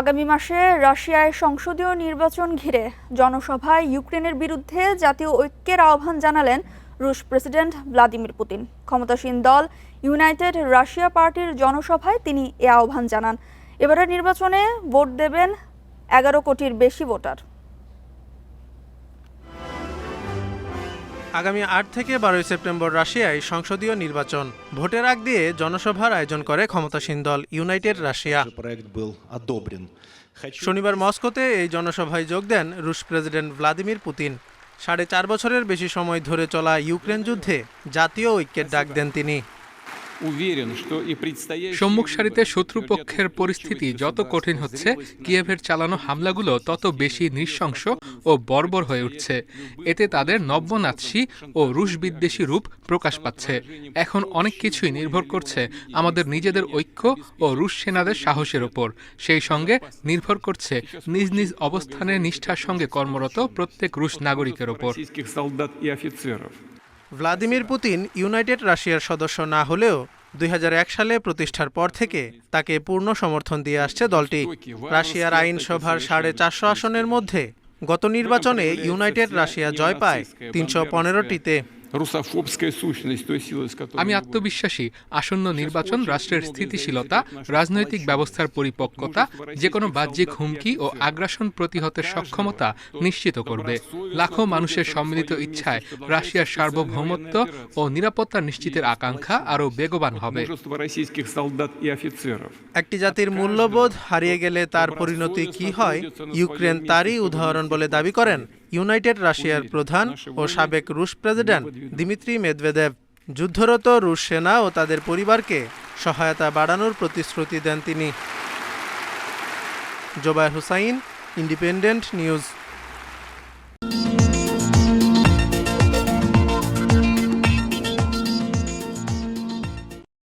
আগামী মাসে রাশিয়ায় সংসদীয় নির্বাচন ঘিরে জনসভায় ইউক্রেনের বিরুদ্ধে জাতীয় ঐক্যের আহ্বান জানালেন রুশ প্রেসিডেন্ট ভ্লাদিমির পুতিন। ক্ষমতাসীন দল ইউনাইটেড রাশিয়া পার্টির জনসভায় তিনি এ আহ্বান জানান। এবারের নির্বাচনে ভোট দেবেন 11 কোটির বেশি ভোটার। আগামী 8 থেকে 12 সেপ্টেম্বর রাশিয়ায় সংসদীয় নির্বাচন। ভোটের আগ দিয়ে জনসভার আয়োজন করে ক্ষমতাসীন দল ইউনাইটেড রাশিয়া। শনিবার মস্কোতে এই জনসভায় যোগ দেন রুশ প্রেসিডেন্ট ভ্লাদিমির পুতিন। 4.5 বছরের বেশি সময় ধরে চলা ইউক্রেন যুদ্ধে জাতীয় ঐক্যের ডাক দেন তিনি। সম্মুখ সারিতে শত্রুপক্ষের পরিস্থিতি যত কঠিন হচ্ছে, কিয়েভের চালানো হামলাগুলো তত বেশি নৃশংস ও বর্বর হয়ে উঠছে। এতে তাদের নব্যনাৎসী ও রুশ বিদ্বেষী রূপ প্রকাশ পাচ্ছে। এখন অনেক কিছুই নির্ভর করছে আমাদের নিজেদের ঐক্য ও রুশ সেনাদের সাহসের ওপর। সেই সঙ্গে নির্ভর করছে নিজ নিজ অবস্থানের নিষ্ঠার সঙ্গে কর্মরত প্রত্যেক রুশ নাগরিকের ওপর। ভ্লাদিমির পুতিন ইউনাইটেড রাশিয়ার সদস্য না হলেও 2001 সালে প্রতিষ্ঠার পর থেকে তাকে পূর্ণ সমর্থন দিয়ে আসছে দলটি। রাশিয়ার আইনসভার 450 আসনের মধ্যে গত নির্বাচনে ইউনাইটেড রাশিয়া জয় পায় 315টিতে। আমি আত্মবিশ্বাসী আসন্ন নির্বাচন রাষ্ট্রের স্থিতিশীলতা, রাজনৈতিক ব্যবস্থার পরিপক্কতা, যে কোনো বাহ্যিক হুমকি ও আগ্রাসন প্রতিহতের সক্ষমতা নিশ্চিত করবে। লাখো মানুষের সম্মিলিত ইচ্ছায় রাশিয়ার সার্বভৌমত্ব ও নিরাপত্তা নিশ্চিতের আকাঙ্ক্ষা আরও বেগবান হবে। একটি জাতির মূল্যবোধ হারিয়ে গেলে তার পরিণতি কি হয়, ইউক্রেন তারই উদাহরণ বলে দাবি করেন ইউনাইটেড রাশিয়ার প্রধান ও সাবেক রুশ প্রেসিডেন্ট দিমিত্রি মেদভেদেভ। যুদ্ধরত রুশ সেনা ও তাদের পরিবারকে সহায়তা বাড়ানোর প্রতিশ্রুতি দেন তিনি। Zobayer Hussain, Independent news.